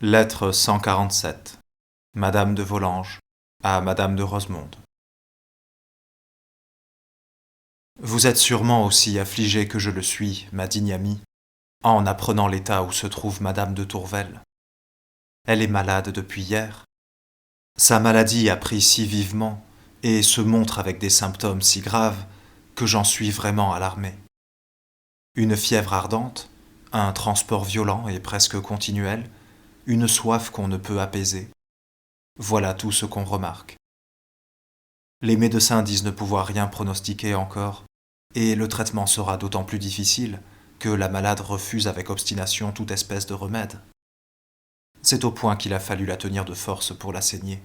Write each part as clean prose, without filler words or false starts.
Lettre 147. Madame de Volanges à Madame de Rosemonde. Vous êtes sûrement aussi affligée que je le suis, ma digne amie, en apprenant l'état où se trouve Madame de Tourvel. Elle est malade depuis hier. Sa maladie a pris si vivement et se montre avec des symptômes si graves que j'en suis vraiment alarmé. Une fièvre ardente, un transport violent et presque continuel, une soif qu'on ne peut apaiser. Voilà tout ce qu'on remarque. Les médecins disent ne pouvoir rien pronostiquer encore, et le traitement sera d'autant plus difficile que la malade refuse avec obstination toute espèce de remède. C'est au point qu'il a fallu la tenir de force pour la saigner.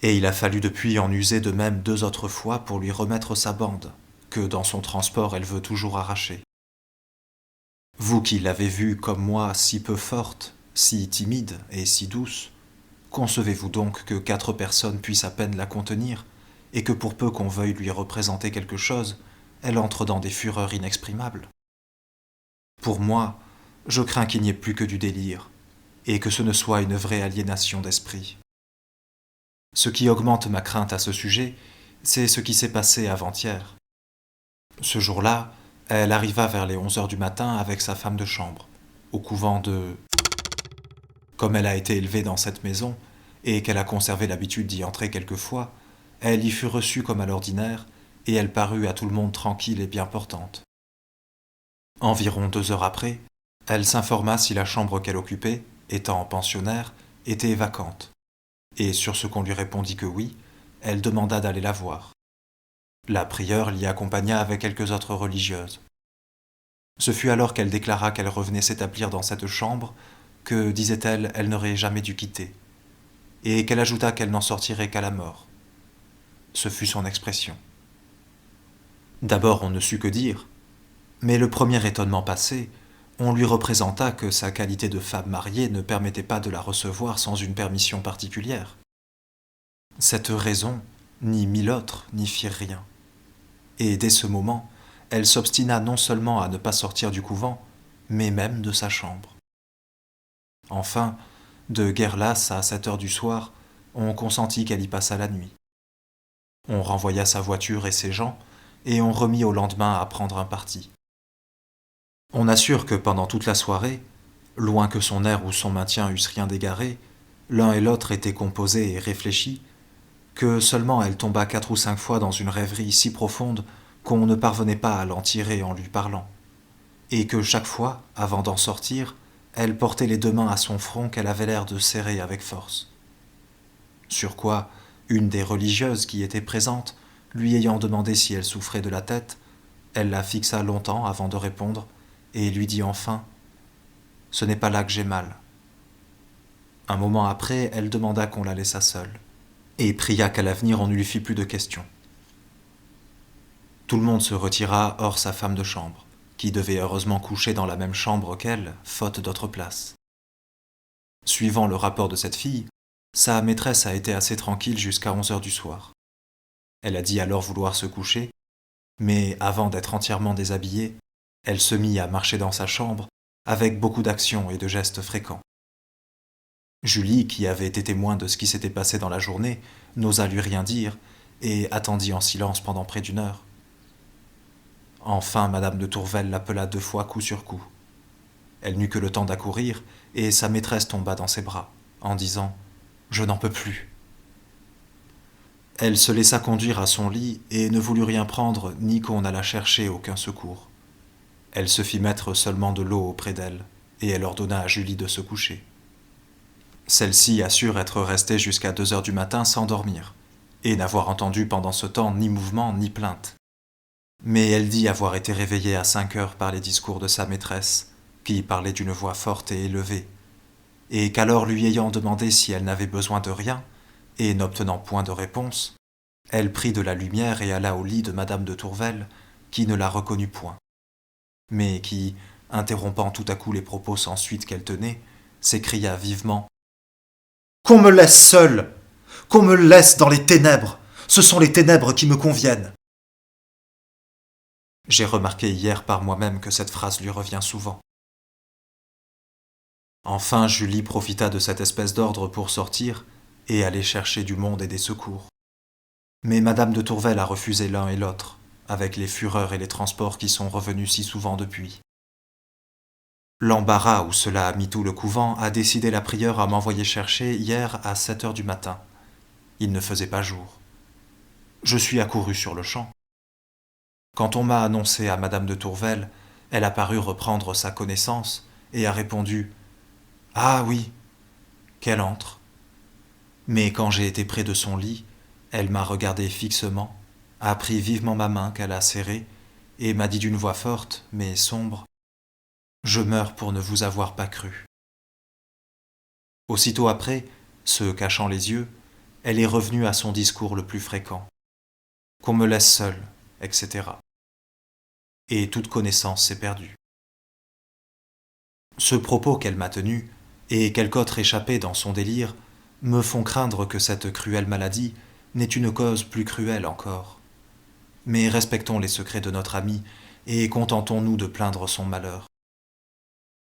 Et il a fallu depuis en user de même 2 autres fois pour lui remettre sa bande, que dans son transport elle veut toujours arracher. Vous qui l'avez vue comme moi si peu forte, si timide et si douce, concevez-vous donc que 4 personnes puissent à peine la contenir, et que pour peu qu'on veuille lui représenter quelque chose, elle entre dans des fureurs inexprimables? Pour moi, je crains qu'il n'y ait plus que du délire, et que ce ne soit une vraie aliénation d'esprit. Ce qui augmente ma crainte à ce sujet, c'est ce qui s'est passé avant-hier. Ce jour-là, elle arriva vers les 11 heures du matin avec sa femme de chambre, au couvent de... Comme elle a été élevée dans cette maison, et qu'elle a conservé l'habitude d'y entrer quelquefois, elle y fut reçue comme à l'ordinaire, et elle parut à tout le monde tranquille et bien portante. Environ 2 heures après, elle s'informa si la chambre qu'elle occupait, étant pensionnaire, était vacante, et sur ce qu'on lui répondit que oui, elle demanda d'aller la voir. La prieure l'y accompagna avec quelques autres religieuses. Ce fut alors qu'elle déclara qu'elle revenait s'établir dans cette chambre, que, disait-elle, elle n'aurait jamais dû quitter, et qu'elle ajouta qu'elle n'en sortirait qu'à la mort. Ce fut son expression. D'abord on ne sut que dire, mais le premier étonnement passé, on lui représenta que sa qualité de femme mariée ne permettait pas de la recevoir sans une permission particulière. Cette raison, ni mille autres, n'y firent rien. Et dès ce moment, elle s'obstina non seulement à ne pas sortir du couvent, mais même de sa chambre. Enfin, de guerre lasse à 7 heures du soir, on consentit qu'elle y passât la nuit. On renvoya sa voiture et ses gens, et on remit au lendemain à prendre un parti. On assure que pendant toute la soirée, loin que son air ou son maintien eussent rien d'égaré, l'un et l'autre étaient composés et réfléchis, que seulement elle tomba 4 ou 5 fois dans une rêverie si profonde qu'on ne parvenait pas à l'en tirer en lui parlant, et que chaque fois, avant d'en sortir, elle portait les 2 mains à son front qu'elle avait l'air de serrer avec force. Sur quoi, une des religieuses qui étaient présentes, lui ayant demandé si elle souffrait de la tête, elle la fixa longtemps avant de répondre, et lui dit enfin « Ce n'est pas là que j'ai mal ». Un moment après, elle demanda qu'on la laissât seule, et pria qu'à l'avenir on ne lui fît plus de questions. Tout le monde se retira hors sa femme de chambre, qui devait heureusement coucher dans la même chambre qu'elle, faute d'autre place. Suivant le rapport de cette fille, sa maîtresse a été assez tranquille jusqu'à 11 heures du soir. Elle a dit alors vouloir se coucher, mais avant d'être entièrement déshabillée, elle se mit à marcher dans sa chambre avec beaucoup d'action et de gestes fréquents. Julie, qui avait été témoin de ce qui s'était passé dans la journée, n'osa lui rien dire et attendit en silence pendant près d'1 heure. Enfin, Madame de Tourvel l'appela 2 fois coup sur coup. Elle n'eut que le temps d'accourir et sa maîtresse tomba dans ses bras, en disant « Je n'en peux plus ». Elle se laissa conduire à son lit et ne voulut rien prendre ni qu'on allât chercher aucun secours. Elle se fit mettre seulement de l'eau auprès d'elle, et elle ordonna à Julie de se coucher. Celle-ci assure être restée jusqu'à 2 heures du matin sans dormir, et n'avoir entendu pendant ce temps ni mouvement ni plainte. Mais elle dit avoir été réveillée à 5 heures par les discours de sa maîtresse, qui parlait d'une voix forte et élevée, et qu'alors lui ayant demandé si elle n'avait besoin de rien, et n'obtenant point de réponse, elle prit de la lumière et alla au lit de Madame de Tourvel, qui ne la reconnut point, mais qui, interrompant tout à coup les propos sans suite qu'elle tenait, s'écria vivement « Qu'on me laisse seule! Qu'on me laisse dans les ténèbres! Ce sont les ténèbres qui me conviennent !» J'ai remarqué hier par moi-même que cette phrase lui revient souvent. Enfin, Julie profita de cette espèce d'ordre pour sortir et aller chercher du monde et des secours. Mais Madame de Tourvel a refusé l'un et l'autre, avec les fureurs et les transports qui sont revenus si souvent depuis. L'embarras où cela a mis tout le couvent a décidé la prieure à m'envoyer chercher hier à 7 heures du matin. Il ne faisait pas jour. Je suis accouru sur le champ. Quand on m'a annoncé à Madame de Tourvel, elle a paru reprendre sa connaissance et a répondu « Ah oui, qu'elle entre ». Mais quand j'ai été près de son lit, elle m'a regardé fixement, a pris vivement ma main qu'elle a serrée et m'a dit d'une voix forte mais sombre « Je meurs pour ne vous avoir pas cru ». Aussitôt après, se cachant les yeux, elle est revenue à son discours le plus fréquent. Qu'on me laisse seul, etc. Et toute connaissance s'est perdue. Ce propos qu'elle m'a tenu, et quelque autre échappé dans son délire, me font craindre que cette cruelle maladie n'ait une cause plus cruelle encore. Mais respectons les secrets de notre amie, et contentons-nous de plaindre son malheur.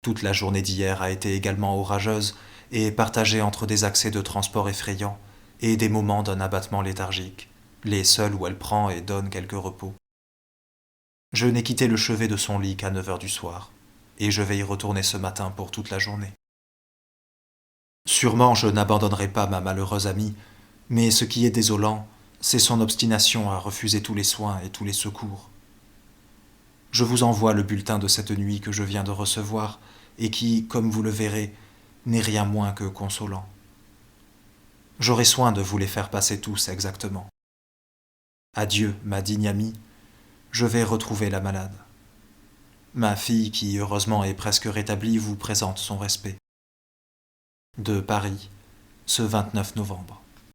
Toute la journée d'hier a été également orageuse, et partagée entre des accès de transport effrayants, et des moments d'un abattement léthargique, les seuls où elle prend et donne quelque repos. Je n'ai quitté le chevet de son lit qu'à 9 heures du soir, et je vais y retourner ce matin pour toute la journée. Sûrement je n'abandonnerai pas ma malheureuse amie, mais ce qui est désolant, c'est son obstination à refuser tous les soins et tous les secours. Je vous envoie le bulletin de cette nuit que je viens de recevoir, et qui, comme vous le verrez, n'est rien moins que consolant. J'aurai soin de vous les faire passer tous exactement. Adieu, ma digne amie, je vais retrouver la malade. Ma fille, qui heureusement est presque rétablie, vous présente son respect. De Paris, ce 29 novembre.